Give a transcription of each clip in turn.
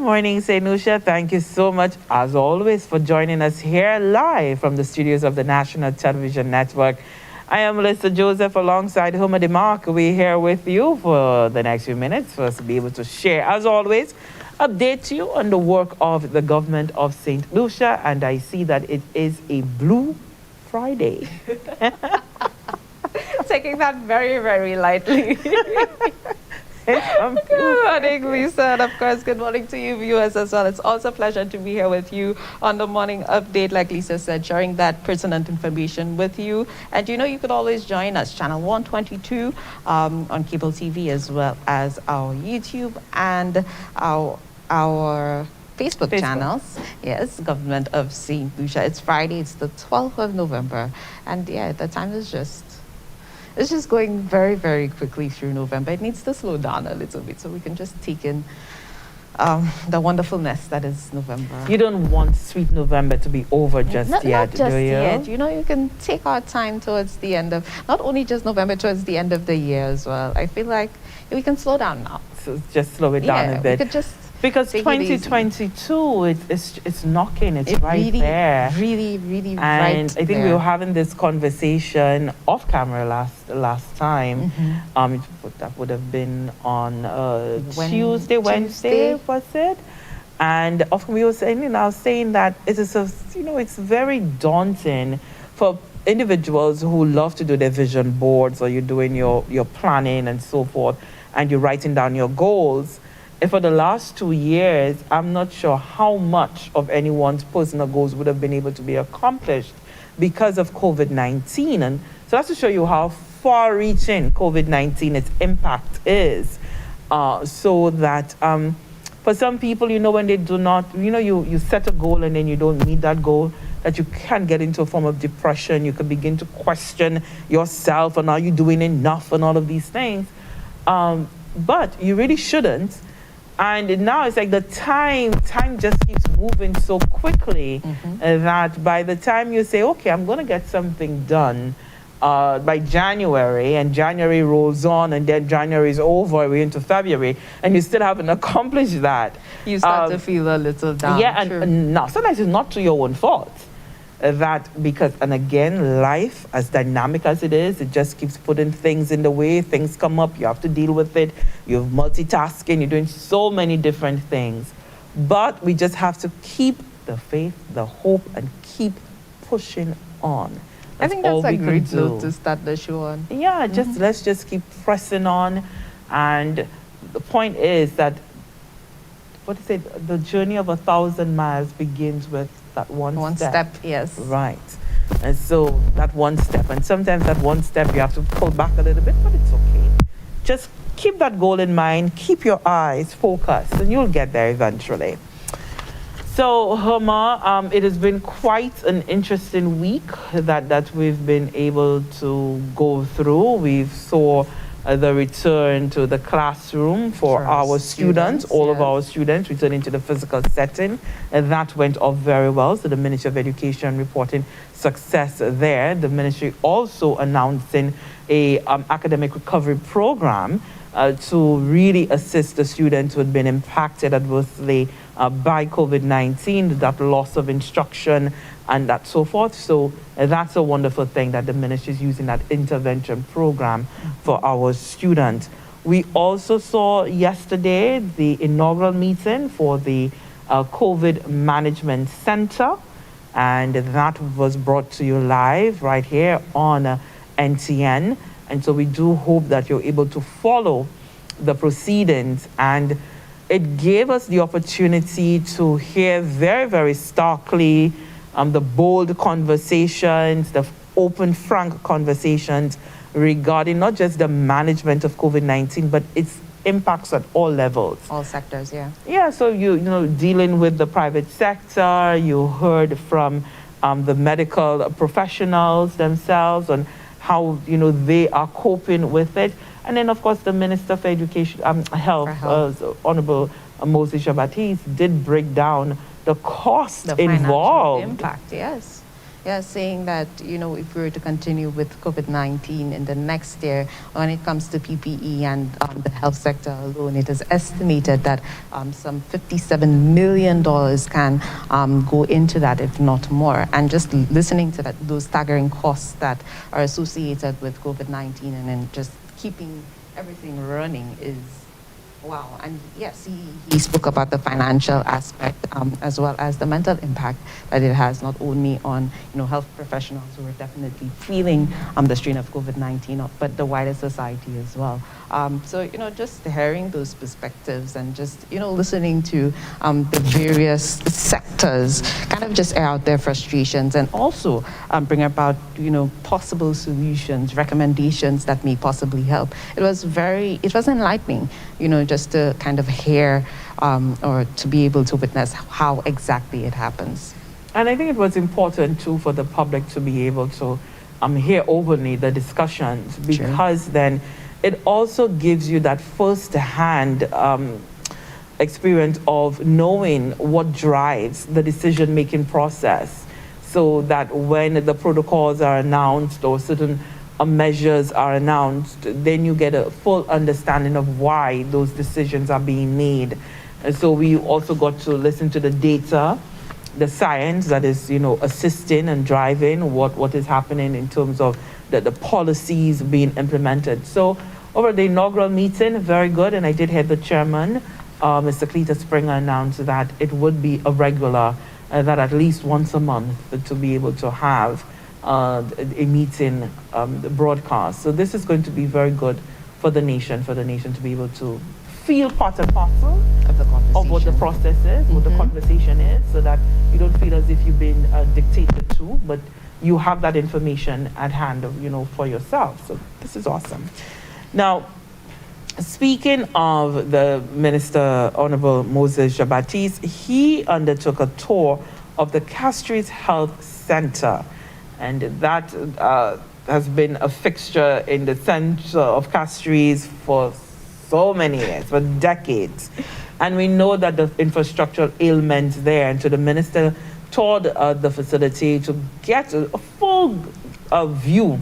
morning, St. Lucia. Thank you so much, as always, for joining us here live from the studios of the National Television Network. I am Melissa Joseph alongside Homer DeMarc. We're here with you for the next few minutes for us to be able to share, as always, update you on the work of the government of St. Lucia. And I see that it is a Blue Friday. Taking that very, very lightly. Good morning, Lisa, and of course, good morning to you viewers as well. It's also a pleasure to be here with you on the morning update, like Lisa said, sharing that pertinent information with you. And you know, you could always join us, channel 122 on cable TV, as well as our YouTube and our Facebook channels. Yes, Government of St. Lucia. It's Friday, it's the 12th of November. And yeah, the time is it's just going very, very quickly through November. It needs to slow down a little bit so we can just take in the wonderfulness that is November. You don't want sweet November to be over just yet, not just do you? yet. You know, you can take our time towards the end of, not only just November, towards the end of the year as well. I feel like we can slow down now. So just slow it down a bit. We could just because 2022, it's knocking, it's right really, there. Really, and right I think we were having this conversation off camera last time. That would have been on Tuesday, Wednesday, was it? And often we were saying, saying that it is it's very daunting for individuals who love to do their vision boards, or you're doing your planning and so forth, and you're writing down your goals. For the last 2 years, I'm not sure how much of anyone's personal goals would have been able to be accomplished because of COVID-19. And so that's to show you how far-reaching COVID-19, its impact is. So that for some people, when they do not, you set a goal and then you don't meet that goal, that you can get into a form of depression. You can begin to question yourself and are you doing enough and all of these things. But you really shouldn't. And now it's like the time just keeps moving so quickly that by the time you say, okay, I'm going to get something done by January, and January rolls on, and then January is over, we're into February, and you still haven't accomplished that. You start to feel a little down. Yeah, and now sometimes it's not to your own fault. And again, life, as dynamic as it is, it just keeps putting things in the way. Things come up, you have to deal with it. You're multitasking, you're doing so many different things. But we just have to keep the faith, the hope, and keep pushing on. I think that's a great note to start the show on. Yeah, let's just keep pressing on. And the point is that, the journey of 1,000 miles begins with that one step. Yes. Right. And so that one step, and sometimes that one step you have to pull back a little bit, but it's okay. Just keep that goal in mind, keep your eyes focused, and you'll get there eventually. So, Homer, it has been quite an interesting week that we've been able to go through. We've saw the return to the classroom for our students, all of our students returning to the physical setting. And that went off very well. So the Ministry of Education reporting success there. The ministry also announcing a academic recovery program to really assist the students who had been impacted adversely by COVID-19, that loss of instruction and that so forth. So that's a wonderful thing that the ministry is using that intervention program for our students. We also saw yesterday the inaugural meeting for the COVID Management Center, and that was brought to you live right here on NTN. And so we do hope that you're able to follow the proceedings, and it gave us the opportunity to hear very, very starkly the bold conversations, the open, frank conversations regarding not just the management of COVID-19, but its impacts at all levels. All sectors, yeah. Yeah, so you know, dealing with the private sector, you heard from the medical professionals themselves on how, you know, they are coping with it. And then, of course, the Minister for Education, Health, Honorable Moses Shabatis, did break down the cost the involved. Impact, yes. Yeah, saying that, if we were to continue with COVID-19 in the next year, when it comes to PPE and the health sector alone, it is estimated that some $57 million can go into that, if not more. And just listening to that, those staggering costs that are associated with COVID-19 and then just keeping everything running is wow. And yes, he spoke about the financial aspect as well as the mental impact that it has not only on health professionals who are definitely feeling the strain of COVID-19, but the wider society as well. So just hearing those perspectives and just listening to the various sectors kind of just air out their frustrations and also bring about possible solutions, recommendations that may possibly help. It was enlightening, just to kind of hear or to be able to witness how exactly it happens. And I think it was important too for the public to be able to hear openly the discussions, because then it also gives you that first-hand experience of knowing what drives the decision-making process, so that when the protocols are announced or certain measures are announced, then you get a full understanding of why those decisions are being made. And so we also got to listen to the data, the science that is, assisting and driving what is happening in terms of the policies being implemented. So over the inaugural meeting, very good. And I did hear the chairman, Mr. Cletus Springer, announce that it would be a regular, that at least once a month to be able to have a meeting broadcast. So this is going to be very good for the nation to be able to feel part and parcel of what the process is, what the conversation is, so that you don't feel as if you've been dictated to, but you have that information at hand, for yourself. So this is awesome. Now, speaking of the Minister, Honorable Moses Jean-Baptiste, he undertook a tour of the Castries Health Center, and that has been a fixture in the center of Castries for so many years, for decades. And we know that the infrastructural ailments there, and so the minister toured the facility to get a full view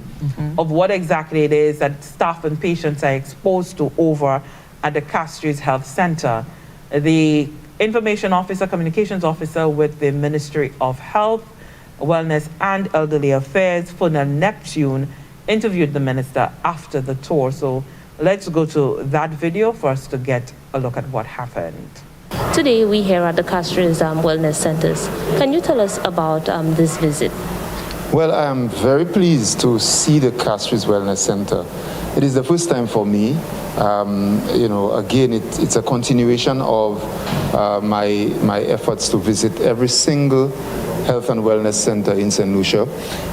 of what exactly it is that staff and patients are exposed to over at the Castries Health Center. The information officer, communications officer with the Ministry of Health, Wellness and Elderly Affairs, Funel Neptune, interviewed the minister after the tour. So let's go to that video for us to get a look at what happened. Today we here at the Castries Wellness Centers. Can you tell us about this visit? Well, I'm very pleased to see the Castries Wellness Center. It is the first time for me. Again, it's a continuation of my efforts to visit every single health and wellness center in St. Lucia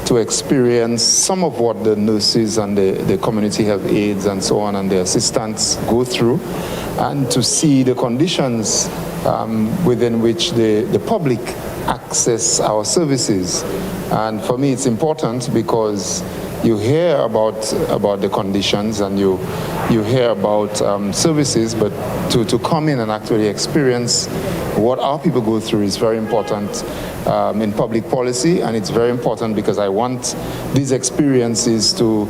to experience some of what the nurses and the community health aides and so on and the assistants go through, and to see the conditions within which the public access our services. And for me, it's important because you hear about the conditions and you hear about services, but to come in and actually experience what our people go through is very important in public policy, and it's very important because I want these experiences to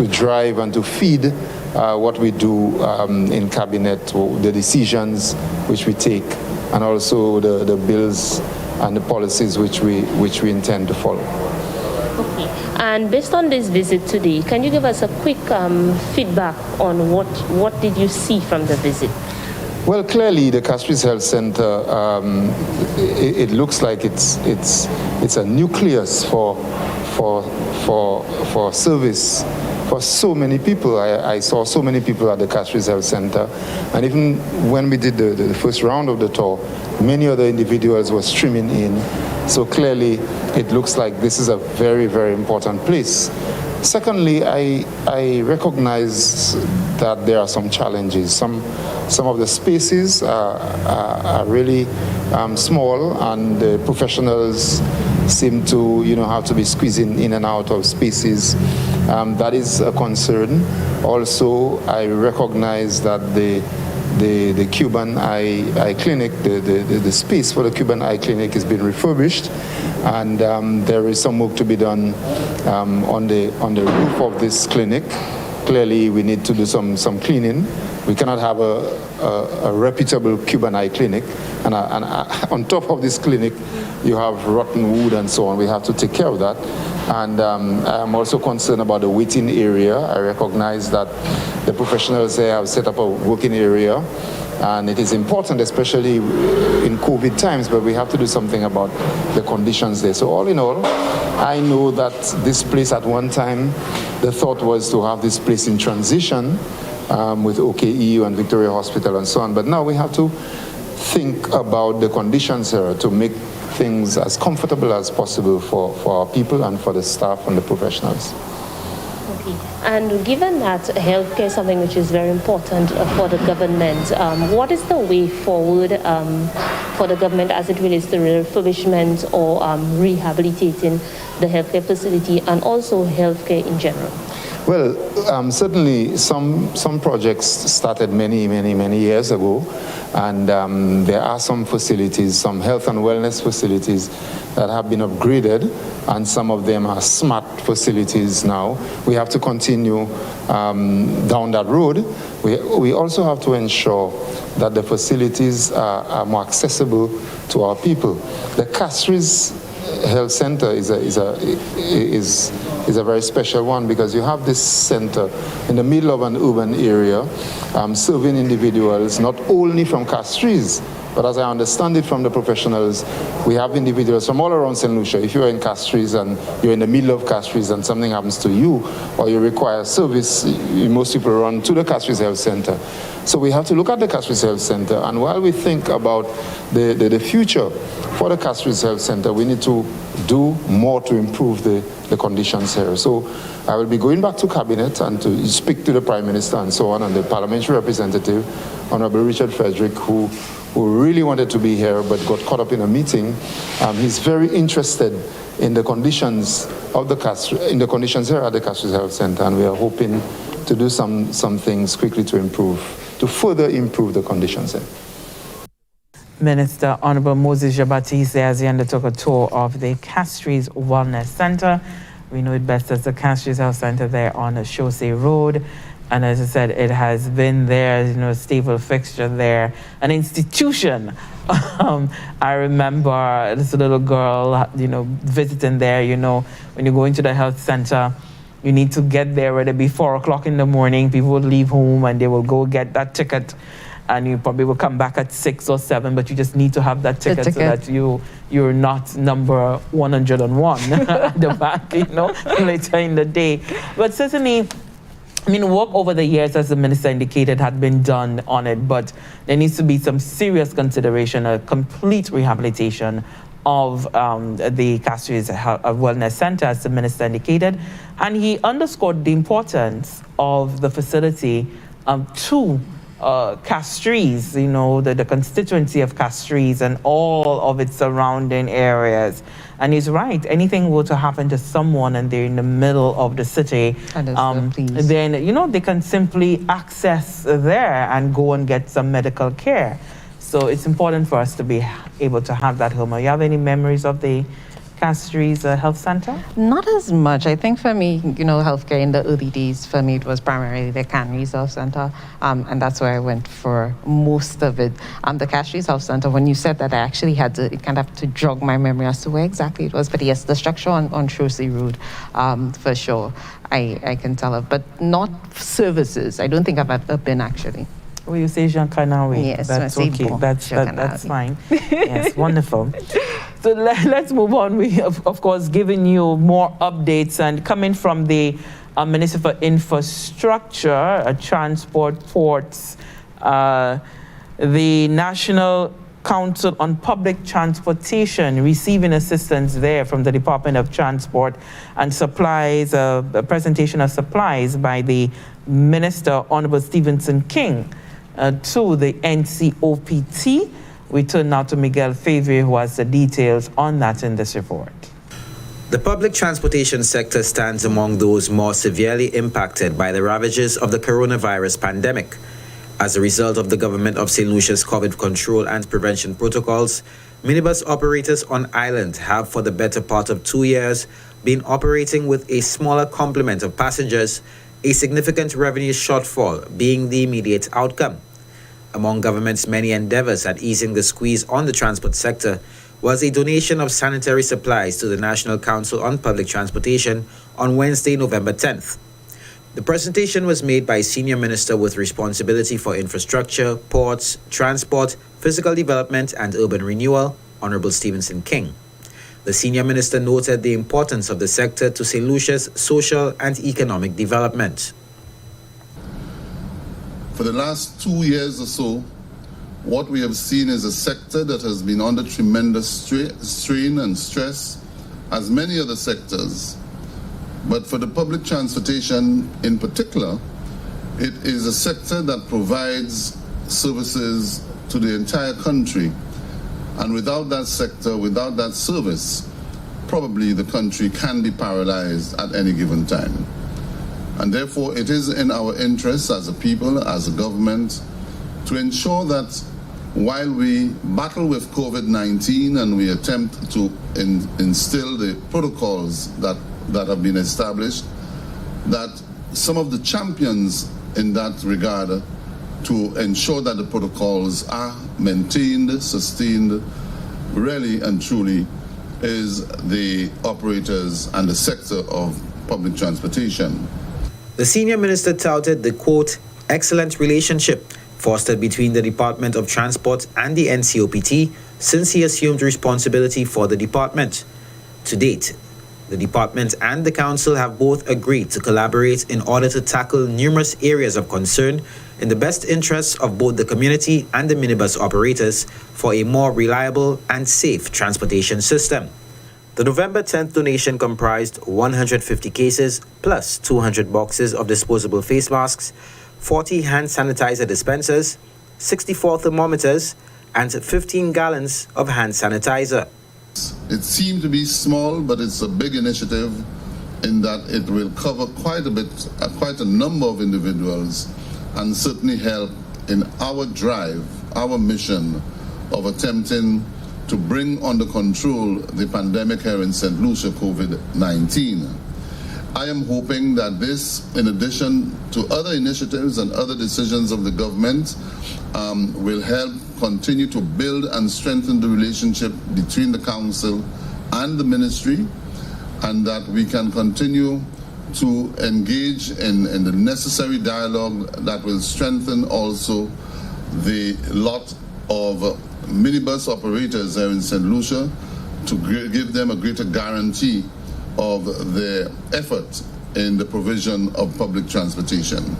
drive and to feed what we do in cabinet, the decisions which we take, and also the bills and the policies which we intend to follow. Okay. And based on this visit today, can you give us a quick feedback on what did you see from the visit? Well, clearly the Castries Health Center, it looks like it's a nucleus for service for so many people. I saw so many people at the Castries Health Center, and even when we did the first round of the tour, many other individuals were streaming in. So clearly, it looks like this is a very, very important place. Secondly, I recognize that there are some challenges. Some of the spaces are really small, and the professionals seem to have to be squeezing in and out of spaces. That is a concern. Also, I recognize that the the Cuban eye clinic, the space for the Cuban eye clinic is being refurbished, and there is some work to be done on the roof of this clinic. Clearly, we need to do some cleaning. We cannot have a reputable Cuban eye clinic, and on top of this clinic, you have rotten wood and so on. We have to take care of that. And I'm also concerned about the waiting area. I recognize that the professionals there have set up a working area, and it is important, especially in COVID times, but we have to do something about the conditions there. So all in all, I know that this place at one time, the thought was to have this place in transition with OKEU and Victoria Hospital and so on, but now we have to think about the conditions here to make things as comfortable as possible for our people and for the staff and the professionals. Okay. And given that healthcare is something which is very important for the government, what is the way forward for the government as it relates to refurbishment or rehabilitating the healthcare facility and also healthcare in general? Well, certainly some projects started many years ago, and there are some facilities, some health and wellness facilities that have been upgraded, and some of them are smart facilities now. We have to continue down that road. We also have to ensure that the facilities are more accessible to our people. The Castries Health Center is a very special one because you have this center in the middle of an urban area serving individuals not only from Castries, but as I understand it from the professionals, we have individuals from all around St. Lucia. If you're in Castries and you're in the middle of Castries and something happens to you or you require service, most people run to the Castries Health Center. So we have to look at the Castries Health Center, and while we think about the future for the Castries Health Center, we need to do more to improve the conditions here. So I will be going back to Cabinet and to speak to the Prime Minister and so on, and the parliamentary representative, Honorable Richard Frederick, who really wanted to be here but got caught up in a meeting. He's very interested in the conditions of in the conditions here at the Castries Health Center, and we are hoping to do some things quickly to further improve the conditions there. Minister Honorable Moses Jabatiste as he undertook a tour of the Castries Wellness Center. We know it best as the Castries Health Center there on Chaussee Road. And as I said, it has been there, a stable fixture there, an institution. I remember this little girl, visiting there, when you go into the health center, you need to get there whether it be 4 o'clock in the morning. People would leave home and they will go get that ticket, and you probably will come back at 6 or 7, but you just need to have that ticket so that you're not number 101 at the back, later in the day. But certainly, work over the years, as the minister indicated, had been done on it, but there needs to be some serious consideration, a complete rehabilitation of the Castries Wellness Center, as the minister indicated. And he underscored the importance of the facility to Castries, the constituency of Castries and all of its surrounding areas. And he's right, anything were to happen to someone and they're in the middle of the city, then, they can simply access there and go and get some medical care. So it's important for us to be able to have that home. You have any memories of the Castries Health Center? Not as much. I think for me, healthcare in the early days, for me, it was primarily the Castries Health Center, and that's where I went for most of it. The Castries Health Center, when you said that, I actually had to to jog my memory as to where exactly it was. But yes, the structure on Chaussee Road, for sure, I can tell it. But not services. I don't think I've ever been, actually. Well, you say Jean Canawe. Yes, that's okay. That's fine. Yes, wonderful. So let's move on. We have, of course, given you more updates, and coming from the Minister for Infrastructure, Transport, Ports, the National Council on Public Transportation receiving assistance there from the Department of Transport and Supplies, a presentation of supplies by the Minister, Honorable Stevenson King, to the NCOPT. We turn now to Miguel Favre, who has the details on that in this report. The public transportation sector stands among those more severely impacted by the ravages of the coronavirus pandemic. As a result of the government of St. Lucia's COVID control and prevention protocols, minibus operators on island have for the better part of 2 years been operating with a smaller complement of passengers, a significant revenue shortfall being the immediate outcome. Among government's many endeavors at easing the squeeze on the transport sector was a donation of sanitary supplies to the National Council on Public Transportation on Wednesday, November 10th. The presentation was made by Senior Minister with responsibility for infrastructure, ports, transport, physical development and urban renewal, Honorable Stephenson King. The Senior Minister noted the importance of the sector to St. Lucia's social and economic development. For the last 2 years or so, what we have seen is a sector that has been under tremendous strain and stress, as many other sectors. But for the public transportation in particular, it is a sector that provides services to the entire country. And without that sector, without that service, probably the country can be paralyzed at any given time. And therefore, it is in our interest as a people, as a government, to ensure that while we battle with COVID-19 and we attempt to instill the protocols that have been established, that some of the champions in that regard to ensure that the protocols are maintained, sustained, really and truly is the operators and the sector of public transportation. The Senior Minister touted the, quote, excellent relationship fostered between the Department of Transport and the NCOPT since he assumed responsibility for the department. To date, the department and the council have both agreed to collaborate in order to tackle numerous areas of concern in the best interests of both the community and the minibus operators for a more reliable and safe transportation system. The November 10th donation comprised 150 cases plus 200 boxes of disposable face masks, 40 hand sanitizer dispensers, 64 thermometers, and 15 gallons of hand sanitizer. It seemed to be small, but it's a big initiative in that it will cover quite a number of individuals and certainly help in our drive, our mission of attempting to bring under control the pandemic here in St. Lucia, COVID-19. I am hoping that this, in addition to other initiatives and other decisions of the government, will help continue to build and strengthen the relationship between the council and the ministry, and that we can continue to engage in the necessary dialogue that will strengthen also the lot of minibus operators here in St. Lucia to give them a greater guarantee of their effort in the provision of public transportation.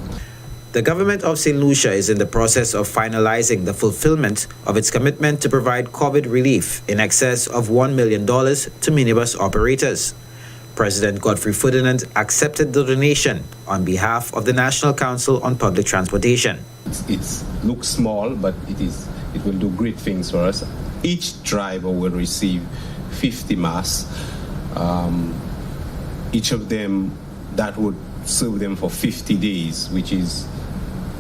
The government of St. Lucia is in the process of finalizing the fulfillment of its commitment to provide COVID relief in excess of $1 million to minibus operators. President Godfrey Ferdinand accepted the donation on behalf of the National Council on Public Transportation. It looks small, but it will do great things for us. Each driver will receive 50 masks. Each of them, that would serve them for 50 days, which is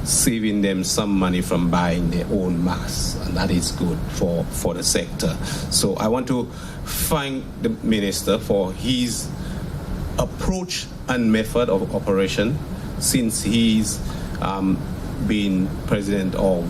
saving them some money from buying their own masks, and that is good for the sector. So I want to thank the Minister for his approach and method of operation since he's been president of,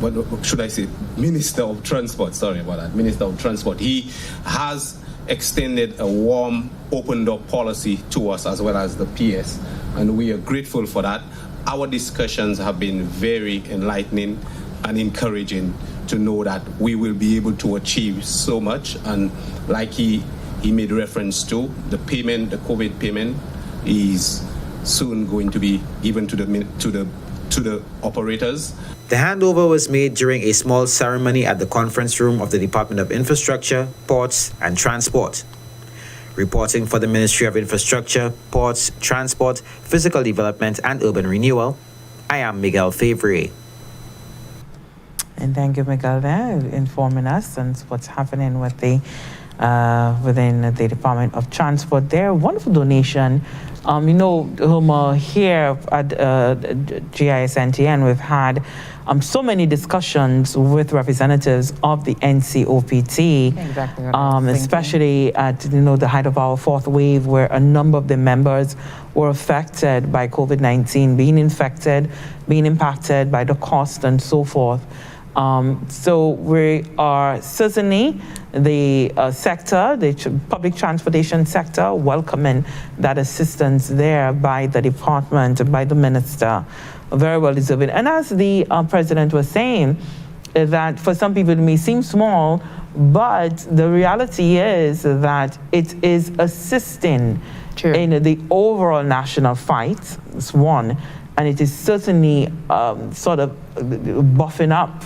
what should I say, Minister of Transport, sorry about that, Minister of Transport. He has extended a warm, open door policy to us as well as the PS, and we are grateful for that. Our discussions have been very enlightening and encouraging to know that we will be able to achieve so much. And like he made reference to, the payment, the COVID payment, is soon going to be given to the operators. The handover was made during a small ceremony at the conference room of the Department of Infrastructure, Ports and Transport. Reporting for the Ministry of Infrastructure, Ports, Transport, Physical Development and Urban Renewal, I am Miguel Favre. And thank you, Miguel, there informing us on what's happening with the within the Department of Transport there. Wonderful donation. Homer, here at GIS NTN, we've had so many discussions with representatives of the NCOPT, Exactly what I was especially at the height of our fourth wave, where a number of the members were affected by COVID-19, being infected, being impacted by the cost and so forth. So we are certainly the sector, the public transportation sector, welcoming that assistance there by the department, by the minister. Very well deserved. And as the president was saying, that for some people it may seem small, but the reality is that it is assisting in the overall national fight. It's one, and it is certainly sort of buffing up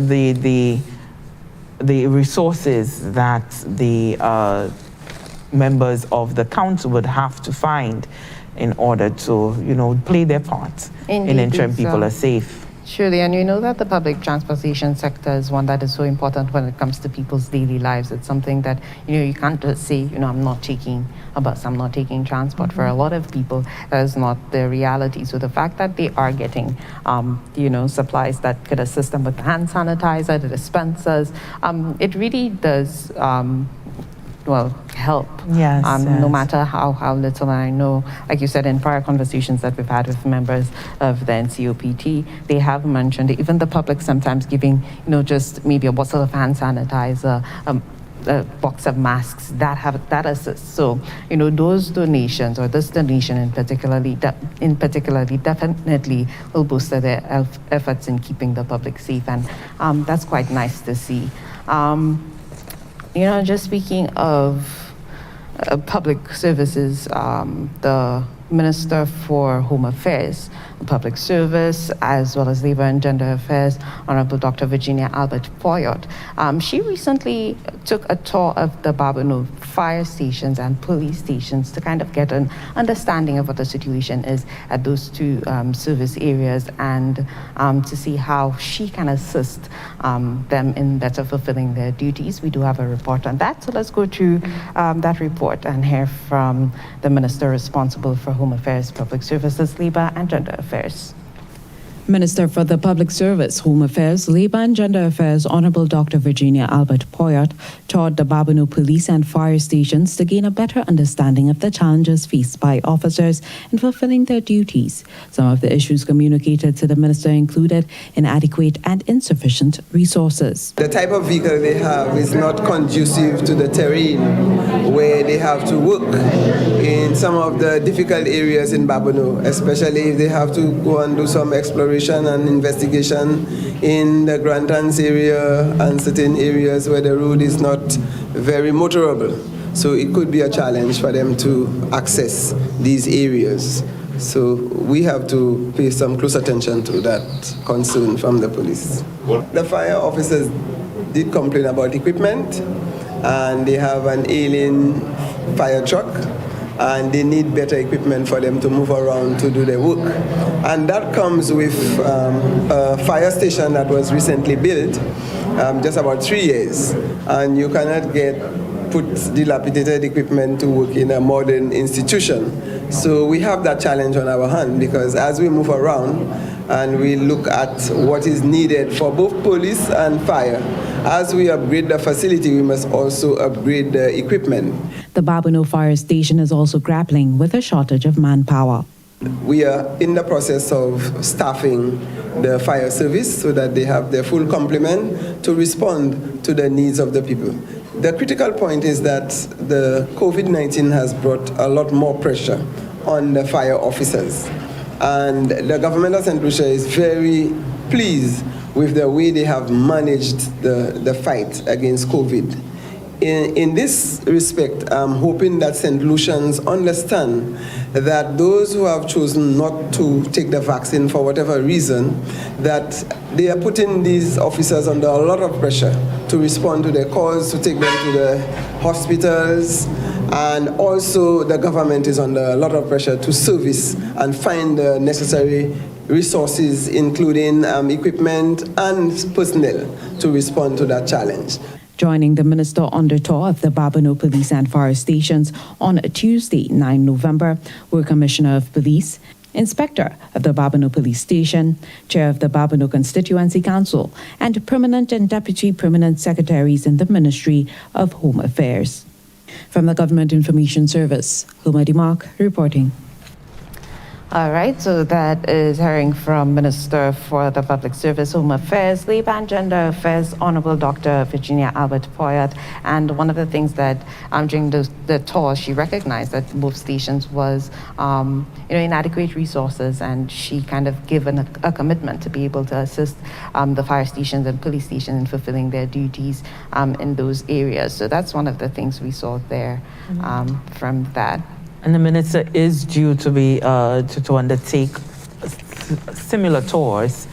the resources that the members of the council would have to find in order to, play their part in ensuring people are safe. Surely, and you know that the public transportation sector is one that is so important when it comes to people's daily lives. It's something that, you can't just say, I'm not taking a bus, I'm not taking transport. For a lot of people, that is not their reality. So the fact that they are getting, supplies that could assist them with hand sanitizer, the dispensers, it really does help. Yes, No matter how little. And I know, like you said, in prior conversations that we've had with members of the NCOPT, they have mentioned even the public sometimes giving, just maybe a bottle of hand sanitizer, a box of masks that assists. So, those donations, or this donation in particular, definitely will boost their efforts in keeping the public safe, and that's quite nice to see. Just speaking of public services, the Minister for Home Affairs, Public Service, as well as Labor and Gender Affairs, Honorable Dr. Virginia Albert Poyot. She recently took a tour of the Babonneau fire stations and police stations to kind of get an understanding of what the situation is at those two service areas, and to see how she can assist them in better fulfilling their duties. We do have a report on that, so let's go through that report and hear from the Minister responsible for Home Affairs, Public Services, Labor and Gender Affairs. Minister for the Public Service, Home Affairs, Labor and Gender Affairs, Honorable Dr. Virginia Albert Poyot, toured the Babonneau police and fire stations to gain a better understanding of the challenges faced by officers in fulfilling their duties. Some of the issues communicated to the minister included inadequate and insufficient resources. The type of vehicle they have is not conducive to the terrain where they have to work in some of the difficult areas in Babonneau, especially if they have to go and do some exploration and investigation in the Grand Anse area and certain areas where the road is not very motorable. So it could be a challenge for them to access these areas. So we have to pay some close attention to that concern from the police. The fire officers did complain about equipment, and they have an ailing fire truck, and they need better equipment for them to move around to do their work. And that comes with a fire station that was recently built, just about 3 years. And you cannot put dilapidated equipment to work in a modern institution. So we have that challenge on our hand, because as we move around and we look at what is needed for both police and fire, as we upgrade the facility, we must also upgrade the equipment. The Babonneau Fire Station is also grappling with a shortage of manpower. We are in the process of staffing the fire service so that they have their full complement to respond to the needs of the people. The critical point is that the COVID-19 has brought a lot more pressure on the fire officers. And the government of St. Lucia is very pleased with the way they have managed the fight against COVID. In this respect, I'm hoping that St. Lucians understand that those who have chosen not to take the vaccine for whatever reason, that they are putting these officers under a lot of pressure to respond to their calls, to take them to the hospitals, and also the government is under a lot of pressure to service and find the necessary resources, including equipment and personnel, to respond to that challenge. Joining the minister on the tour of the Babonneau Police and Fire Stations on Tuesday, 9 November, were Commissioner of Police, Inspector of the Babonneau Police Station, Chair of the Babonneau Constituency Council, and Permanent and Deputy Permanent Secretaries in the Ministry of Home Affairs. From the Government Information Service, Huma Dimark reporting. All right, so that is hearing from Minister for the Public Service, Home Affairs, Labor and Gender Affairs, Honorable Dr. Virginia Albert Poyat. And one of the things that during the tour, she recognized that both stations was, inadequate resources, and she kind of given a commitment to be able to assist the fire stations and police stations in fulfilling their duties in those areas. So that's one of the things we saw there from that. And the minister is due to be to undertake similar tours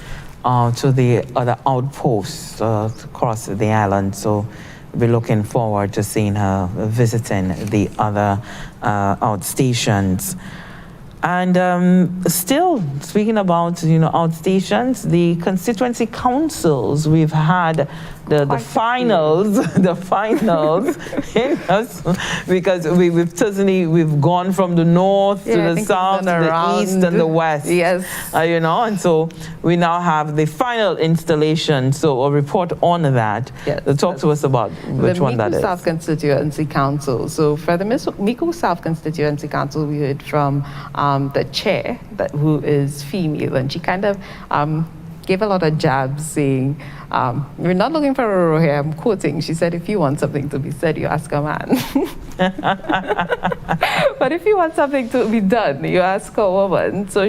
to the other outposts across the island. So we're looking forward to seeing her visiting the other outstations. And still speaking about outstations, the constituency councils, we've had the finals because we've gone from the north to the south to the east and the west. Yes. And so we now have the final installation. So a report on that. Yes. Talk to us about which one that is. The Mico South Constituency Council. So for the Mico South Constituency Council, we heard from the chair, who is female, and she kind of gave a lot of jabs saying, we're not looking for a role here, I'm quoting. She said, if you want something to be said, you ask a man. But if you want something to be done, you ask a woman. So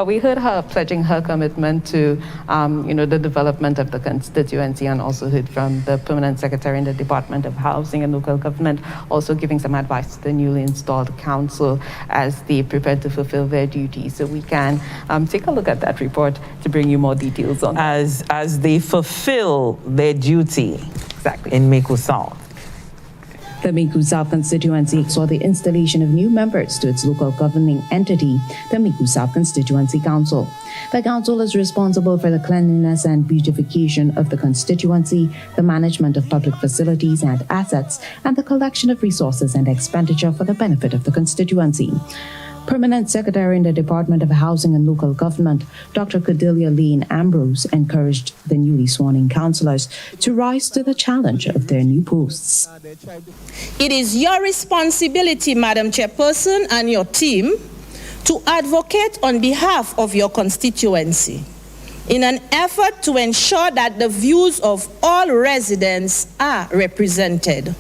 we heard her pledging her commitment to, the development of the constituency, and also heard from the Permanent Secretary in the Department of Housing and Local Government, also giving some advice to the newly installed council as they prepare to fulfill their duties. So we can take a look at that report to bring you more details on that. As they fulfill their duty Exactly. in Mico South. The Mico South constituency saw the installation of new members to its local governing entity, the Mico South Constituency Council. The council is responsible for the cleanliness and beautification of the constituency, the management of public facilities and assets, and the collection of resources and expenditure for the benefit of the constituency. Permanent Secretary in the Department of Housing and Local Government, Dr. Cordelia Lane Ambrose, encouraged the newly sworn-in councillors to rise to the challenge of their new posts. It is your responsibility, Madam Chairperson, and your team to advocate on behalf of your constituency in an effort to ensure that the views of all residents are represented.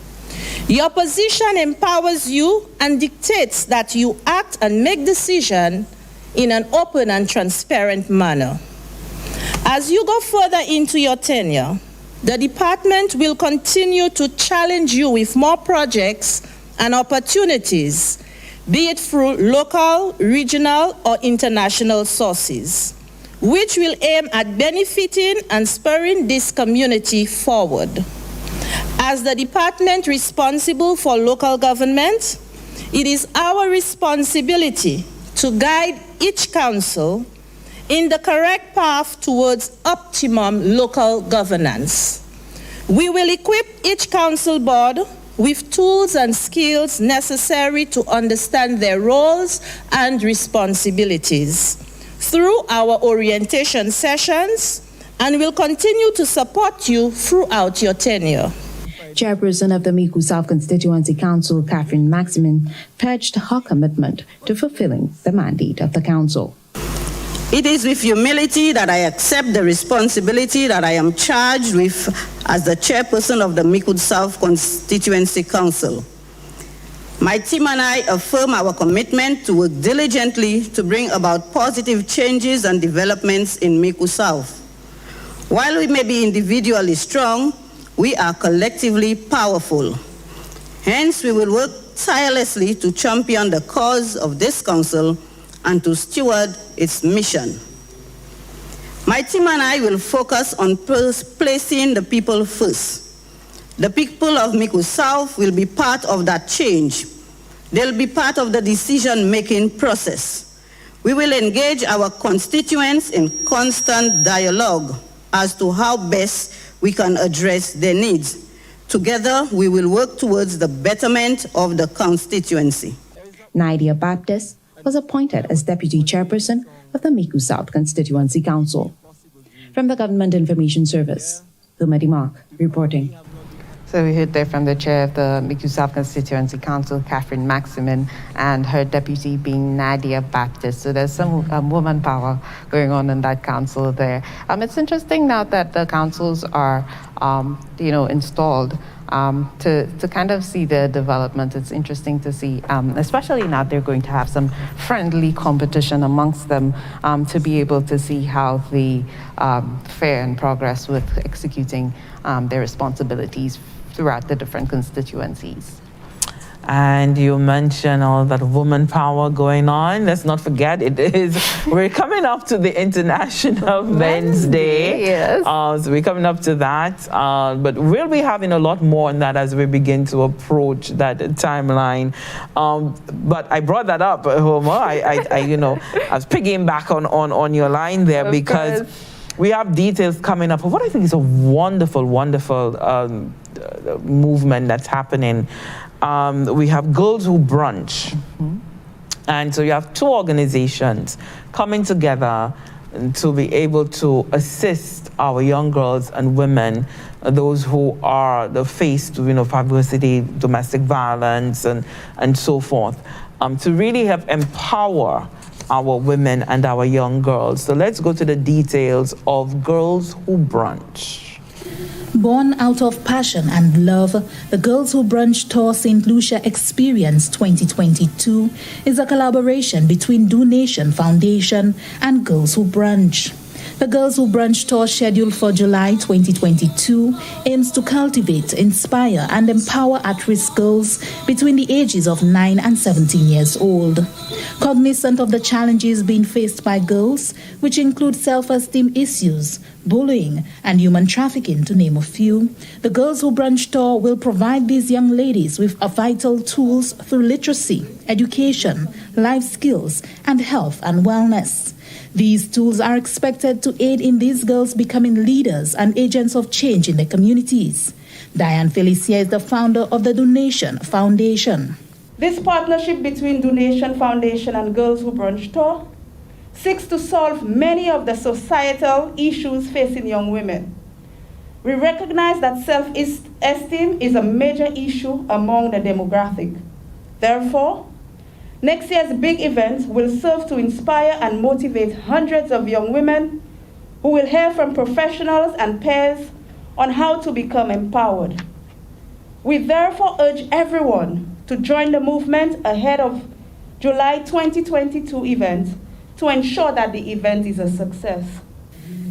Your position empowers you and dictates that you act and make decisions in an open and transparent manner. As you go further into your tenure, the department will continue to challenge you with more projects and opportunities, be it through local, regional, or international sources, which will aim at benefiting and spurring this community forward. As the department responsible for local government, it is our responsibility to guide each council in the correct path towards optimum local governance. We will equip each council board with tools and skills necessary to understand their roles and responsibilities through our orientation sessions, and will continue to support you throughout your tenure. Chairperson of the Mico South Constituency Council, Catherine Maximin, pledged her commitment to fulfilling the mandate of the council. It is with humility that I accept the responsibility that I am charged with as the chairperson of the Mico South Constituency Council. My team and I affirm our commitment to work diligently to bring about positive changes and developments in Mico South. While we may be individually strong, we are collectively powerful. Hence, we will work tirelessly to champion the cause of this council and to steward its mission. My team and I will focus on placing the people first. The people of Mico South will be part of that change. They'll be part of the decision-making process. We will engage our constituents in constant dialogue as to how best we can address their needs. Together, we will work towards the betterment of the constituency. Nadia Baptist was appointed as Deputy Chairperson of the Miku South Constituency Council. From the Government Information Service, Lumedi Mark reporting. So we heard there from the chair of the Miku South Constituency Council, Catherine Maximin, and her deputy being Nadia Baptist. So there's some woman power going on in that council there. It's interesting now that the councils are, installed to kind of see the development. It's interesting to see, especially now they're going to have some friendly competition amongst them to be able to see how the fare and progress with executing their responsibilities throughout the different constituencies. And you mentioned all that woman power going on. Let's not forget, we're coming up to the International Men's Day. Yes. So we're coming up to that. But we'll be having a lot more on that as we begin to approach that timeline. But I brought that up, Homer. I was piggybacking on your line there because we have details coming up of what I think is a wonderful, wonderful movement that's happening. We have Girls Who Brunch. And so you have two organizations coming together to be able to assist our young girls and women, those who are faced with adversity, domestic violence, and so forth, to really help empower our women and our young girls. So let's go to the details of Girls Who Brunch. Born out of passion and love, the Girls Who Brunch Tour St. Lucia Experience 2022 is a collaboration between Do Nation Foundation and Girls Who Brunch. The Girls Who Brunch Tour, scheduled for July 2022, aims to cultivate, inspire, and empower at-risk girls between the ages of 9 and 17 years old. Cognizant of the challenges being faced by girls, which include self-esteem issues, bullying, and human trafficking, to name a few, the Girls Who Brunch Tour will provide these young ladies with vital tools through literacy, education, life skills, and health and wellness. These tools are expected to aid in these girls becoming leaders and agents of change in their communities. Diane Felicia is the founder of the Do Nation Foundation. This partnership between Do Nation Foundation and Girls Who Brunch Tour seeks to solve many of the societal issues facing young women. We recognize that self-esteem is a major issue among the demographic. Therefore, next year's big event will serve to inspire and motivate hundreds of young women who will hear from professionals and peers on how to become empowered. We therefore urge everyone to join the movement ahead of July 2022 event to ensure that the event is a success.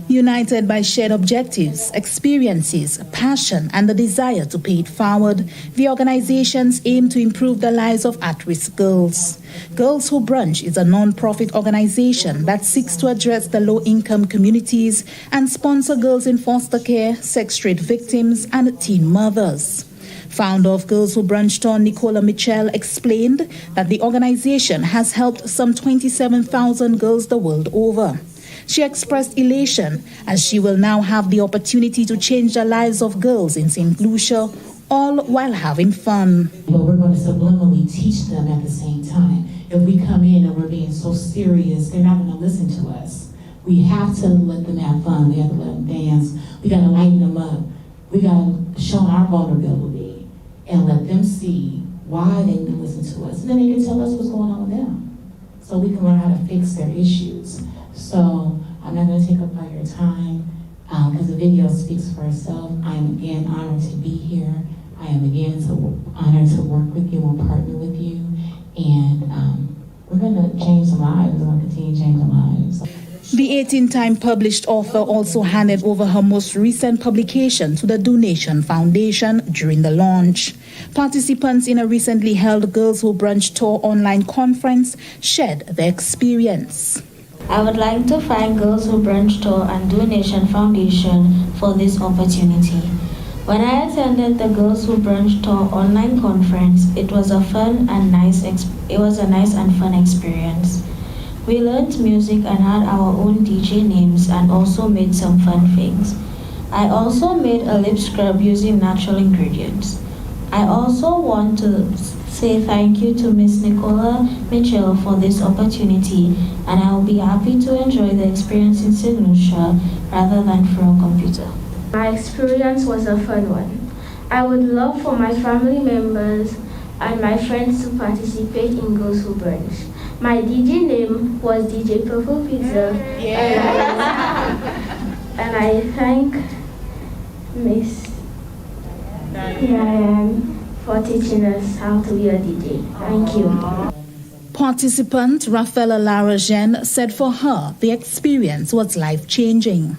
United by shared objectives, experiences, passion, and the desire to pay it forward, the organizations aim to improve the lives of at-risk girls. Girls Who Brunch is a non-profit organization that seeks to address the low-income communities and sponsor girls in foster care, sex trade victims, and teen mothers. Founder of Girls Who Brunch Tour, Nicola Mitchell, explained that the organization has helped some 27,000 girls the world over. She expressed elation as she will now have the opportunity to change the lives of girls in St. Lucia, all while having fun. But we're going to subliminally teach them at the same time. If we come in and we're being so serious, they're not going to listen to us. We have to let them have fun. We have to let them dance. We got to lighten them up. We got to show our vulnerability and let them see why they need to listen to us. And then they can tell us what's going on with them so we can learn how to fix their issues. So I'm not going to take up all your time because the video speaks for itself. I am again honored to be here. I am again honored to work with you and partner with you. And we're going to change some lives. We're going to continue changing lives. The 18-time published author also handed over her most recent publication to the Do Nation Foundation during the launch. Participants in a recently held Girls Who Brunch Tour online conference shared their experience. I would like to thank Girls Who Brunch Tour and Do Nation Foundation for this opportunity. When I attended the Girls Who Brunch Tour online conference, it was a nice and fun experience. We learned music and had our own DJ names and also made some fun things. I also made a lip scrub using natural ingredients. I also want to say thank you to Miss Nicola Mitchell for this opportunity, and I will be happy to enjoy the experience in St. Lucia rather than through a computer. My experience was a fun one. I would love for my family members and my friends to participate in Girls Who Brunch. My DJ name was DJ Purple Pizza, and I thank Miss Diane for teaching us how to be a DJ. Thank you. Participant Rafaela Lara Jen said for her, the experience was life-changing.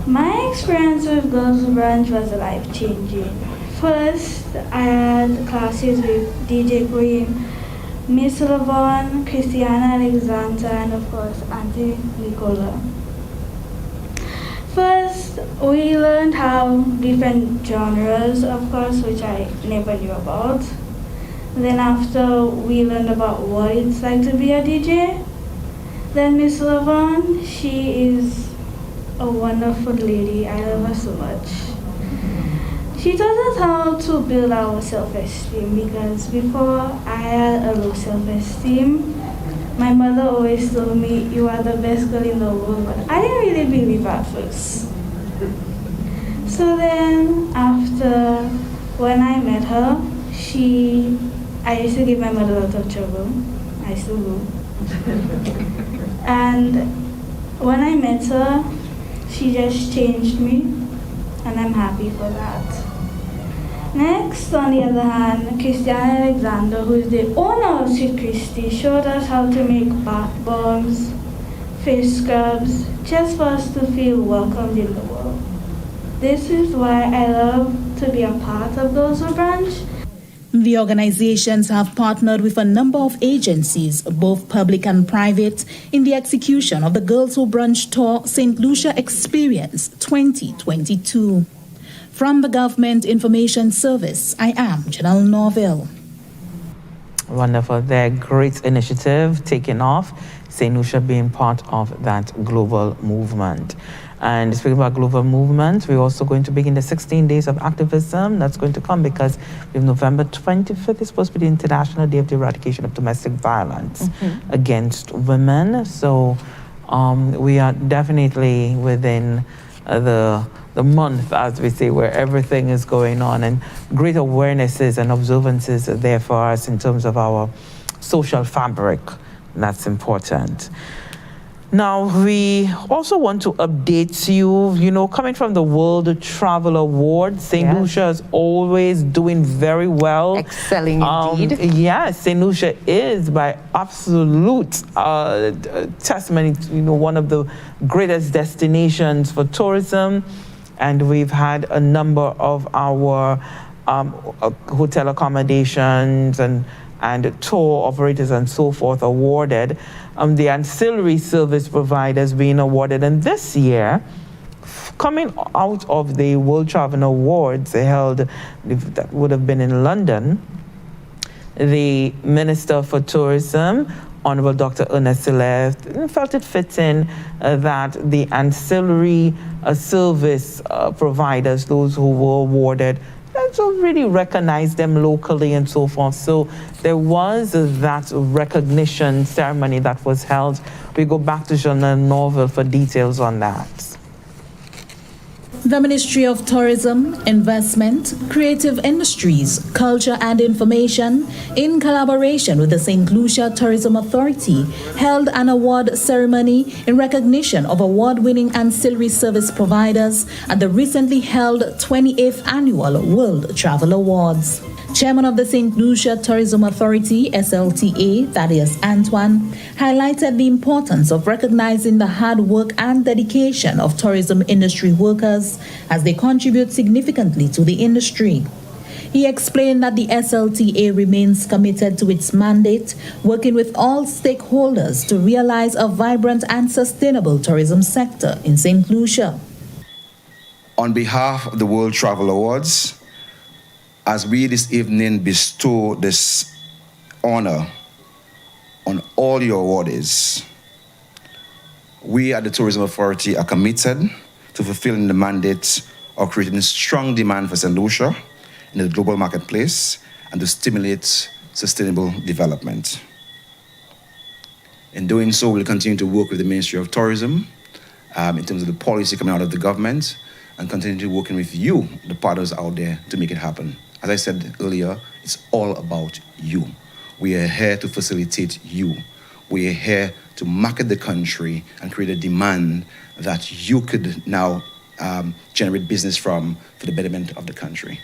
My experience with Girls Who Brunch was life-changing. First, I had classes with DJ Queen, Miss Lavon, Christiana Alexander, and of course, Auntie Nicola. First, we learned how different genres, of course, which I never knew about. Then after, we learned about what it's like to be a DJ. Then Miss Lavon, she is a wonderful lady. I love her so much. She taught us how to build our self-esteem, because before I had a low self-esteem. My mother always told me, you are the best girl in the world, but I didn't really believe at first. So then after, when I met her, I used to give my mother a lot of trouble. I still do. And when I met her, she just changed me, and I'm happy for that. Next, on the other hand, Christiana Alexander, who is the owner of Sweet Christie, showed us how to make bath bombs, face scrubs, just for us to feel welcomed in the world. This is why I love to be a part of Girls Who Brunch. The organizations have partnered with a number of agencies, both public and private, in the execution of the Girls Who Brunch Tour St. Lucia Experience 2022. From the Government Information Service, I am Janelle Norville. Wonderful. They're a great initiative taking off, St. Lucia being part of that global movement. And speaking about global movement, we're also going to begin the 16 days of activism that's going to come, because we have November 25th is supposed to be the International Day of the Eradication of Domestic Violence against women. So we are definitely within the month, as we say, where everything is going on, and great awarenesses and observances are there for us in terms of our social fabric. That's important. Now, we also want to update you, coming from the World Travel Awards, St. Lucia is always doing very well. Excelling indeed. Yes, St. Lucia is, by absolute testimony, one of the greatest destinations for tourism. And we've had a number of our hotel accommodations and tour operators and so forth awarded. The ancillary service providers being awarded. And this year, coming out of the World Travel Awards held, that would have been in London, the Minister for Tourism, Honorable Dr. Ernest Celeste, felt it fitting that the ancillary service providers, those who were awarded, to really recognize them locally and so forth. So there was that recognition ceremony that was held. We go back to Janelle Norville for details on that. The Ministry of Tourism, Investment, Creative Industries, Culture and Information, in collaboration with the St. Lucia Tourism Authority, held an award ceremony in recognition of award-winning ancillary service providers at the recently held 28th Annual World Travel Awards. Chairman of the St. Lucia Tourism Authority, SLTA, Thaddeus Antoine, highlighted the importance of recognizing the hard work and dedication of tourism industry workers as they contribute significantly to the industry. He explained that the SLTA remains committed to its mandate, working with all stakeholders to realize a vibrant and sustainable tourism sector in St. Lucia. On behalf of the World Travel Awards, as we this evening bestow this honor on all your awardees, we at the Tourism Authority are committed to fulfilling the mandate of creating strong demand for St. Lucia in the global marketplace and to stimulate sustainable development. In doing so, we'll continue to work with the Ministry of Tourism in terms of the policy coming out of the government and continue to working with you, the partners out there, to make it happen. As I said earlier, it's all about you. We are here to facilitate you. We are here to market the country and create a demand that you could now generate business from for the betterment of the country.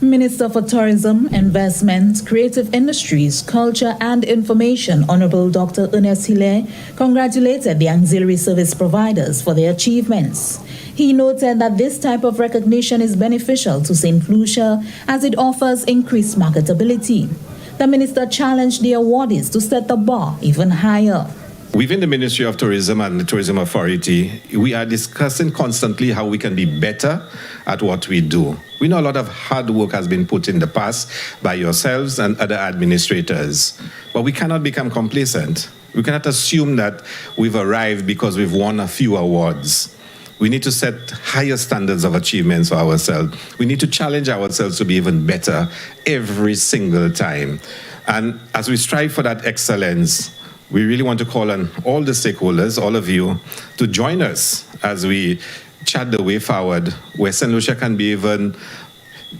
Minister for Tourism, Investment, Creative Industries, Culture and Information, Honorable Dr. Ernest Hilaire, congratulated the auxiliary service providers for their achievements. He noted that this type of recognition is beneficial to St. Lucia as it offers increased marketability. The minister challenged the awardees to set the bar even higher. Within the Ministry of Tourism and the Tourism Authority, we are discussing constantly how we can be better at what we do. We know a lot of hard work has been put in the past by yourselves and other administrators, but we cannot become complacent. We cannot assume that we've arrived because we've won a few awards. We need to set higher standards of achievements for ourselves. We need to challenge ourselves to be even better every single time. And as we strive for that excellence, we really want to call on all the stakeholders, all of you, to join us as we chart the way forward where St. Lucia can be even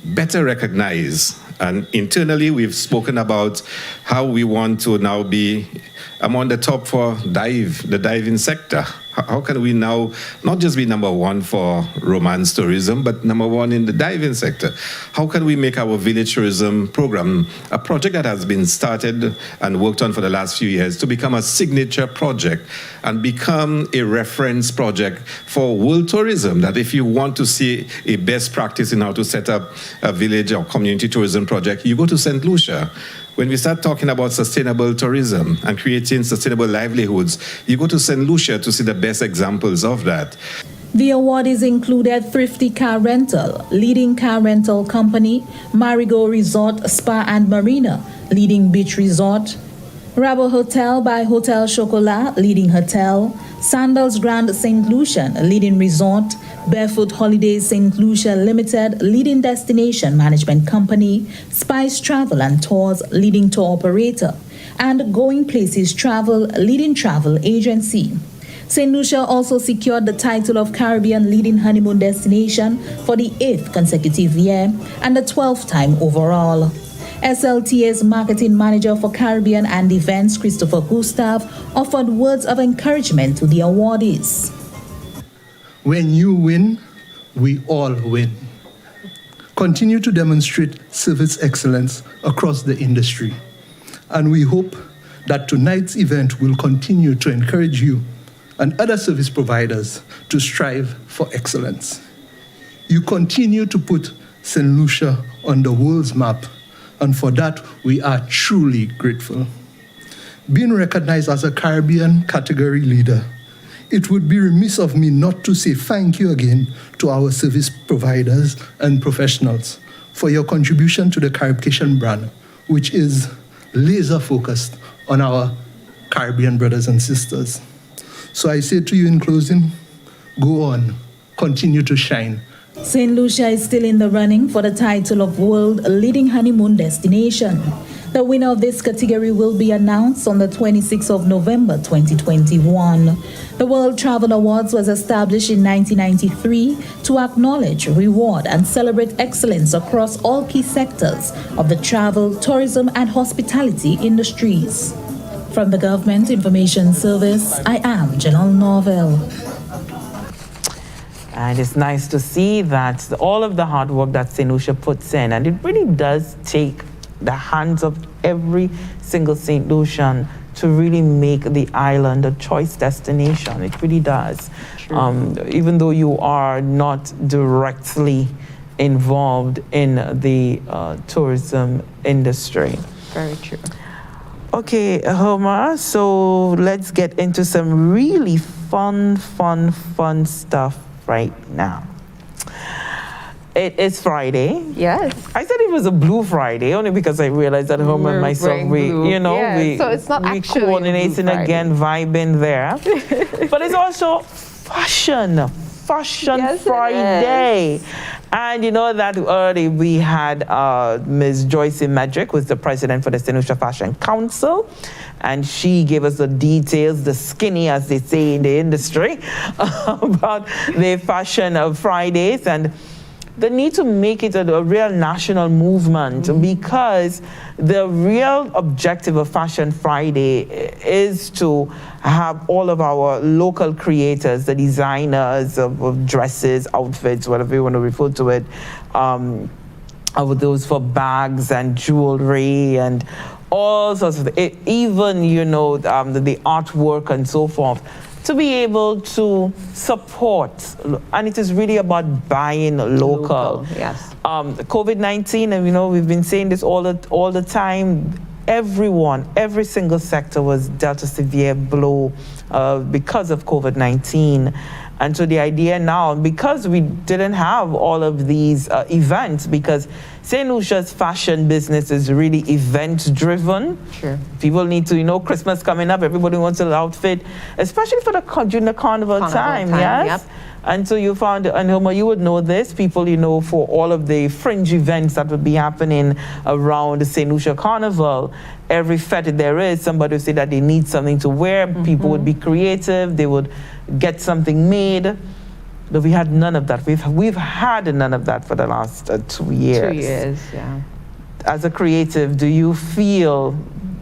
better recognized. And internally, we've spoken about how we want to now be among the top for the diving sector. How can we now not just be number one for romance tourism, but number one in the diving sector? How can we make our village tourism program, a project that has been started and worked on for the last few years, to become a signature project and become a reference project for world tourism? That if you want to see a best practice in how to set up a village or community tourism project, you go to St. Lucia. When we start talking about sustainable tourism and creating sustainable livelihoods, you go to St. Lucia to see the best examples of that. The awardees included Thrifty Car Rental, leading car rental company, Marigo Resort, Spa and Marina, leading beach resort, Rabo Hotel by Hotel Chocolat, leading hotel, Sandals Grand St. Lucian, leading resort, Barefoot Holidays St. Lucia Limited, leading destination management company, Spice Travel and Tours, leading tour operator, and Going Places Travel, leading travel agency. St. Lucia also secured the title of Caribbean leading honeymoon destination for the 8th consecutive year and the 12th time overall. SLTA's marketing manager for Caribbean and events, Christopher Gustav, offered words of encouragement to the awardees. When you win, we all win. Continue to demonstrate service excellence across the industry. And we hope that tonight's event will continue to encourage you and other service providers to strive for excellence. You continue to put St. Lucia on the world's map, and for that, we are truly grateful. Being recognized as a Caribbean category leader, it would be remiss of me not to say thank you again to our service providers and professionals for your contribution to the Caribbean brand, which is laser focused on our Caribbean brothers and sisters. So I say to you in closing, go on, continue to shine. St. Lucia is still in the running for the title of World Leading Honeymoon Destination. The winner of this category will be announced on the 26th of November 2021. The World Travel Awards was established in 1993 to acknowledge, reward, and celebrate excellence across all key sectors of the travel, tourism, and hospitality industries. From the Government Information Service, I am Janelle Norville. And it's nice to see that all of the hard work that St. Lucia puts in, and it really does take the hands of every single St. Lucian to really make the island a choice destination. It really does. Even though you are not directly involved in the tourism industry. Very true. Okay, Homer, so let's get into some really fun stuff right now. It is Friday. Yes. I said it was a blue Friday only because I realized that Homer and myself, so it's not we actually coordinating again, vibing there. But it's also fashion Fashion Yes, it Friday. is. And you know that early we had Ms. Joyce Medrick, who's the president for the St. Lucia Fashion Council, and she gave us the details, the skinny, as they say in the industry, about the Fashion Fridays and the need to make it a real national movement, because the real objective of Fashion Friday is to have all of our local creators, the designers of dresses, outfits, whatever you want to refer to it, of those for bags and jewelry and all sorts of, even, you know, the artwork and so forth, to be able to support. And it is really about buying local. Yes. COVID-19, and you know, we've been saying this all the time, every single sector was dealt a severe blow because of COVID-19. And so the idea now, because we didn't have all of these events, because St. Lucia's fashion business is really event-driven. Sure. People need to, you know, Christmas coming up, everybody wants an outfit, especially for during the carnival time, yes? Yep. And so you found, and Homer, you would know this, people, you know, for all of the fringe events that would be happening around the St. Lucia Carnival, every fete there is, somebody would say that they need something to wear, people would be creative, they would get something made. But we had none of that. We've had none of that for the last 2 years. 2 years, yeah. As a creative, do you feel,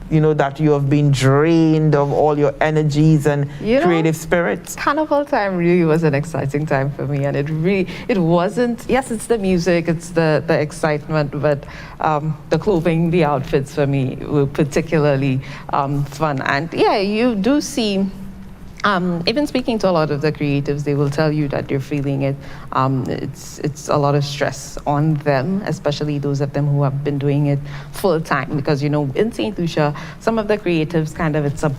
you know, that you have been drained of all your energies and creative spirits? Carnival time really was an exciting time for me, and it wasn't, yes, it's the music, it's the excitement, but the clothing, the outfits for me were particularly fun. And yeah, you do see, even speaking to a lot of the creatives, they will tell you that they're feeling it. It's a lot of stress on them, especially those of them who have been doing it full time. Because, you know, in St. Lucia, some of the creatives it's a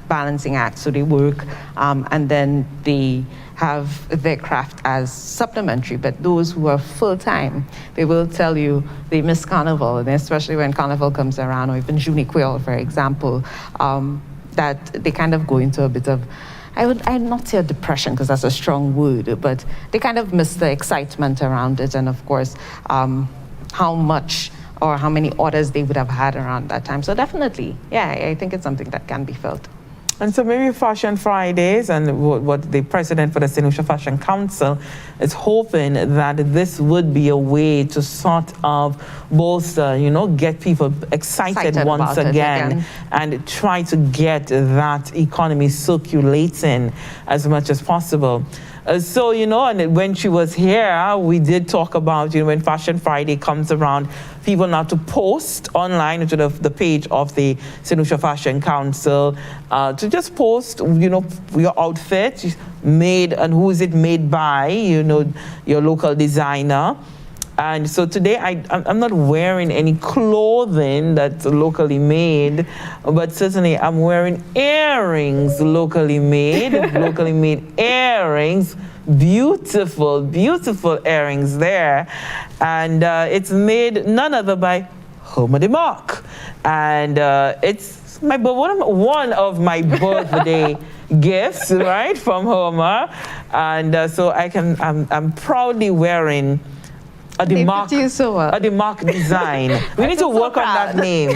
balancing act. So they work and then they have their craft as supplementary. But those who are full time, they will tell you they miss Carnival, and especially when Carnival comes around, or even Juniquil, for example, that they kind of go into a bit of, I'd not say a depression, because that's a strong word, but they kind of miss the excitement around it, and of course, how much or how many orders they would have had around that time. So definitely, yeah, I think it's something that can be felt. And so maybe Fashion Fridays, and what the president for the St. Lucia Fashion Council is hoping that this would be a way to sort of both, you know, get people excited once again and try to get that economy circulating as much as possible. So, you know, and when she was here, we did talk about, you know, when Fashion Friday comes around, people now to post online to the page of the St. Lucia Fashion Council, to just post, you know, your outfit made, and who is it made by, you know, your local designer. And so today I'm not wearing any clothing that's locally made, but certainly I'm wearing earrings locally made, locally made earrings, beautiful, beautiful earrings there. And it's made none other by Homer DeMarc. And it's one of my birthday gifts, right, from Homer. And so I'm proudly wearing a DeMarc design. We need to work on that name.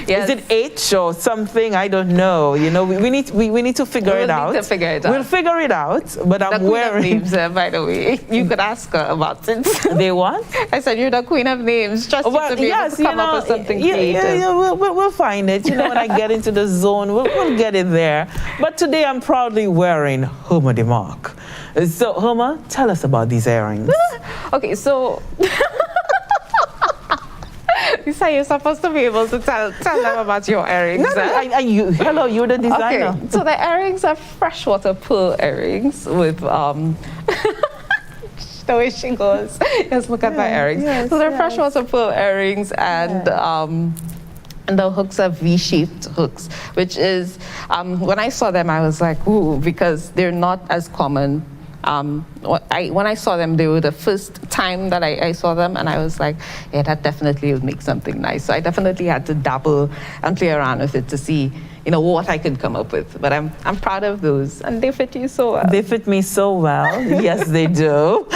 Yes. Is it H or something? I don't know. You know, we need to figure it out. We'll figure it out. We'll figure it out. But I'm wearing names, by the way. You could ask her about it. They what? I said you're the queen of names. Trust you to be able to come up with something creative. Yeah, we'll find it. You know, when I get into the zone, we'll get it there. But today I'm proudly wearing Homer DeMarc. So, Homer, tell us about these earrings. Okay, so you say you're supposed to be able to tell them about your earrings. Hello, you're the designer. Okay, so the earrings are freshwater pearl earrings with the way she goes. Yes, look at my earrings. Yes, so they're freshwater pearl earrings, and the hooks are V-shaped hooks, which is, when I saw them, I was like, ooh, because they're not as common When I saw them, they were the first time that I saw them, and I was like, yeah, that definitely will make something nice. So I definitely had to dabble and play around with it to see, what I could come up with. But I'm proud of those, and they fit you so well. They fit me so well. Yes, they do.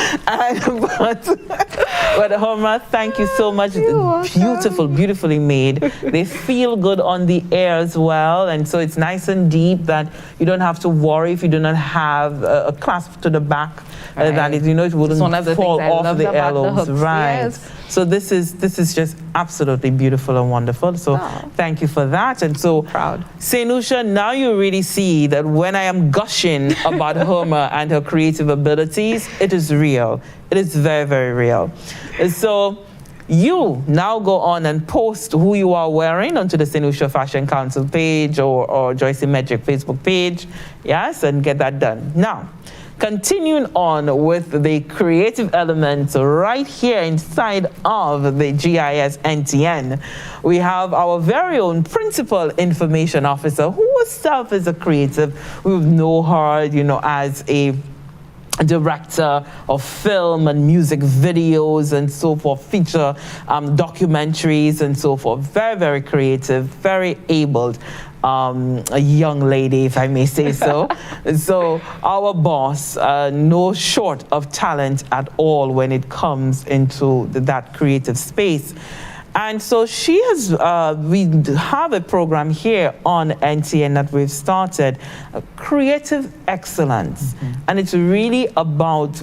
But Homer, thank you so much. Beautiful, beautifully made. They feel good on the air as well, and so it's nice and deep that you don't have to worry if you do not have a clasp to the back. That it, it wouldn't fall off the earlobes. Right. Yes. So this is just absolutely beautiful and wonderful. So thank you for that. And so proud. St. Lucia, now you really see that when I am gushing about Homer and her creative abilities, it is real. It is very, very real. And so you now go on and post who you are wearing onto the St. Lucia Fashion Council page or Joyce Metric Facebook page. Yes, and get that done. Now, continuing on with the creative elements right here inside of the GIS NTN, we have our very own Principal Information Officer, who herself is a creative. We know her, as a director of film and music videos and so forth, feature documentaries and so forth. Very, very creative, very abled. A young lady, if I may say so. So our boss, no short of talent at all when it comes into that creative space. And so she has, we have a program here on NTN that we've started, Creative Excellence. And it's really about,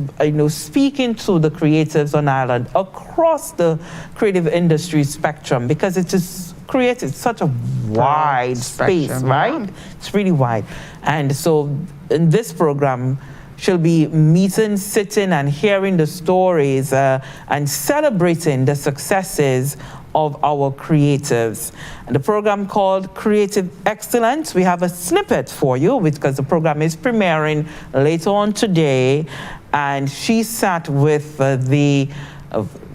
speaking to the creatives on Ireland across the creative industry spectrum, because it is creative, such a wide space, right? It's really wide. And so in this program, she'll be meeting, sitting, and hearing the stories and celebrating the successes of our creatives. And the program called Creative Excellence, we have a snippet for you because the program is premiering later on today. And she sat with the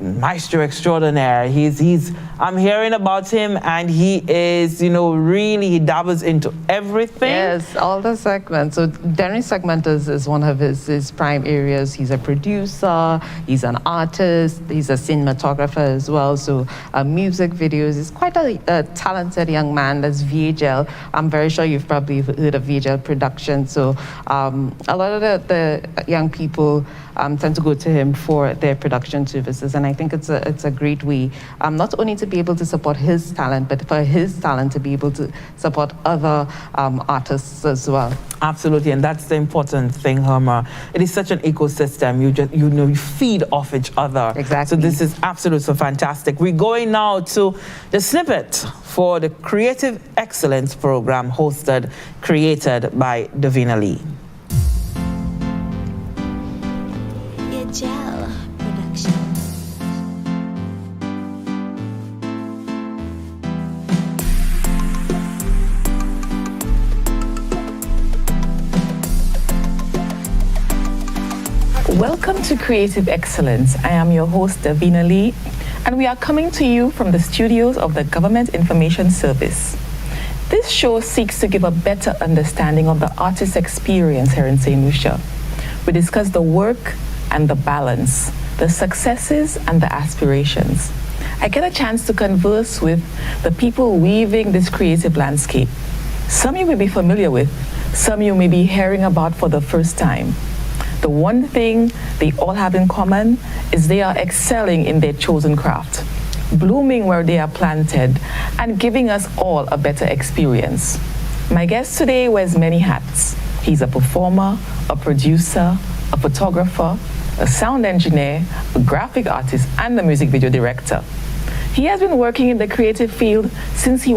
maestro extraordinaire. I'm hearing about him, and he is, really, he dabbles into everything. Yes, all the segments. So Darren's segment is one of his prime areas. He's a producer, he's an artist, he's a cinematographer as well. So music videos. He's quite a talented young man. That's VHL. I'm very sure you've probably heard of VHL production. So a lot of the young people tend to go to him for their production services, and I think it's a great way, not only to be able to support his talent, but for his talent to be able to support other artists as well. Absolutely, and that's the important thing, Homer. It is such an ecosystem. You feed off each other. Exactly. So this is absolutely so fantastic. We're going now to the snippet for the Creative Excellence program created by Davina Lee. Gel production. Welcome to Creative Excellence. I am your host, Davina Lee, and we are coming to you from the studios of the Government Information Service. This show seeks to give a better understanding of the artist's experience here in St. Lucia. We discuss the work and the balance, the successes and the aspirations. I get a chance to converse with the people weaving this creative landscape. Some you may be familiar with, some you may be hearing about for the first time. The one thing they all have in common is they are excelling in their chosen craft, blooming where they are planted, and giving us all a better experience. My guest today wears many hats. He's a performer, a producer, a photographer, a sound engineer, a graphic artist, and a music video director. He has been working in the creative field since he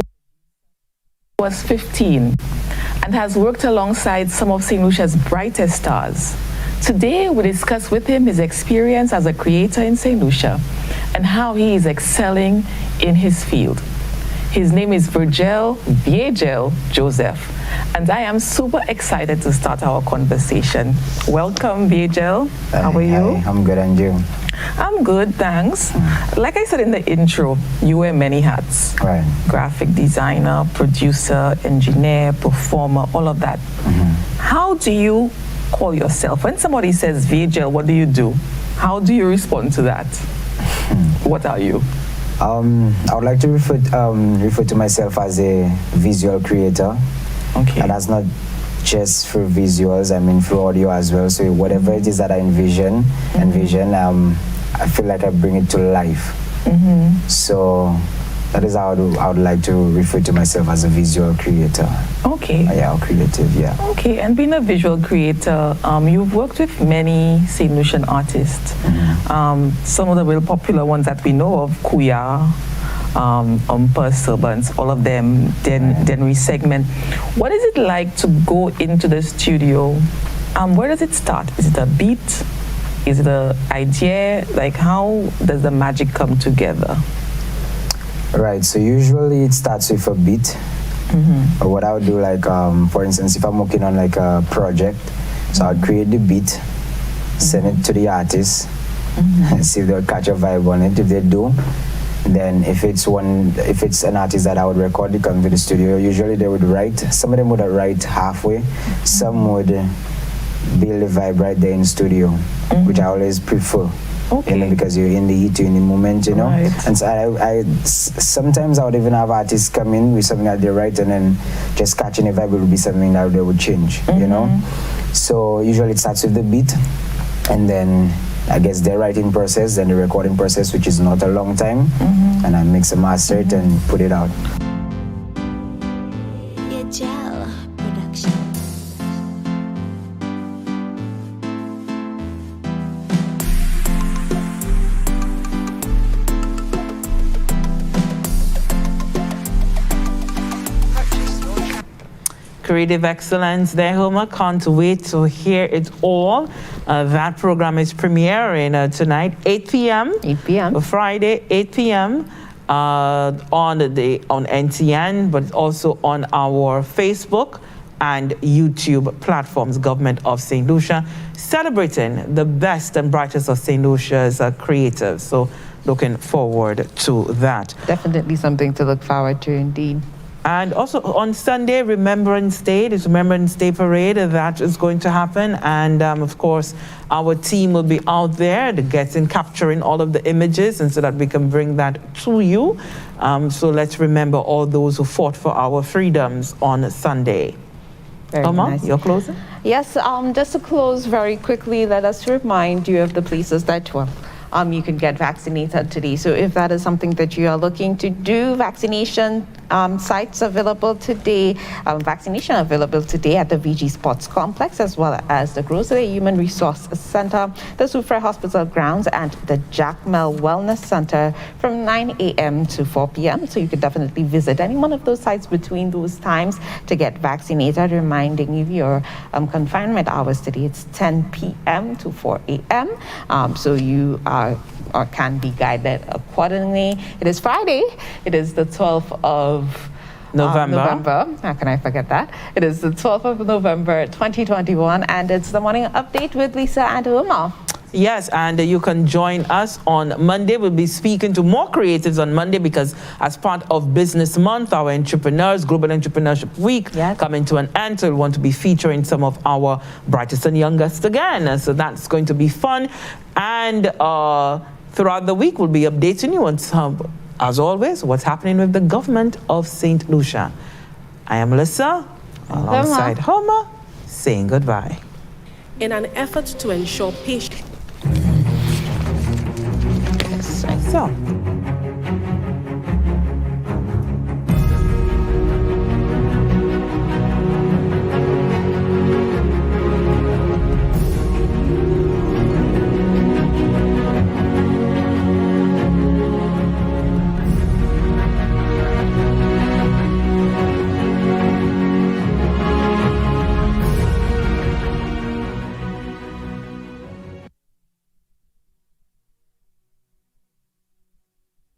was 15 and has worked alongside some of St. Lucia's brightest stars. Today, we discuss with him his experience as a creator in St. Lucia and how he is excelling in his field. His name is Virgil Joseph, and I am super excited to start our conversation. Welcome, Virgil. How are you? Hi, I'm good, and you? I'm good, thanks. Like I said in the intro, you wear many hats. Right. Graphic designer, producer, engineer, performer, all of that. How do you call yourself? When somebody says VJL, what do you do? How do you respond to that? What are you? I would like to refer to myself as a visual creator. Okay. And that's not just for visuals, I mean for audio as well. So whatever it is that I envision, I feel like I bring it to life. So that is how I would like to refer to myself, as a visual creator. Okay. Yeah, or creative, yeah. Okay, and being a visual creator, you've worked with many St. Lucian artists. Some of the real popular ones that we know of, Kuya, Purse Servants, all of them, then Segment. What is it like to go into the studio? Where does it start? Is it a beat? Is it an idea? Like, how does the magic come together? Right, so usually it starts with a beat. Or what I would do, like, for instance, if I'm working on like a project, so I'd create the beat, send it to the artist, see if they'll catch a vibe on it. If they do, then if it's an artist that I would record, they come to the studio. Usually they would write. Some of them would write halfway. Some would build the vibe right there in the studio, which I always prefer. Okay. You know, because you're in the heat, you're in the moment, you know. Right. And so sometimes I would even have artists come in with something that they write, and then just catching a vibe will be something that they would change, you know. So usually it starts with the beat, and then I guess the writing process and the recording process, which is not a long time, and I mix and master it and put it out. Creative excellence there, Homer. Can't wait to hear it all. That program is premiering tonight, 8 p.m. 8 p.m. Friday, 8 p.m. On NTN, but also on our Facebook and YouTube platforms, Government of St. Lucia, celebrating the best and brightest of St. Lucia's creatives. So looking forward to that. Definitely something to look forward to indeed. And also on Sunday, Remembrance Day, this Remembrance Day parade, that is going to happen. And of course, our team will be out there capturing all of the images, and so that we can bring that to you. So let's remember all those who fought for our freedoms on Sunday. Oma, nice. you're closing? Yes, just to close very quickly, let us remind you of the places that, you can get vaccinated today. So if that is something that you are looking to do, vaccination sites available today, vaccination available today at the VG Sports Complex, as well as the Grocery Human Resource Center, the Sufre Hospital grounds, and the Jack Mel Wellness Center from 9 a.m. to 4 p.m. So you could definitely visit any one of those sites between those times to get vaccinated. Reminding you your confinement hours today, it's 10 p.m. to 4 a.m. So you or can be guided accordingly. It is Friday. It is the 12th of November. How can I forget that? It is the 12th of November, 2021, and it's the morning update with Lisa and Uma. Yes, and you can join us on Monday. We'll be speaking to more creatives on Monday because as part of Business Month, our entrepreneurs, Global Entrepreneurship Week, coming to an end. So we want to be featuring some of our brightest and youngest again. So that's going to be fun. And throughout the week, we'll be updating you on, as always, what's happening with the government of St. Lucia. I am Lucia, alongside Homer, saying goodbye. In an effort to ensure patient. So.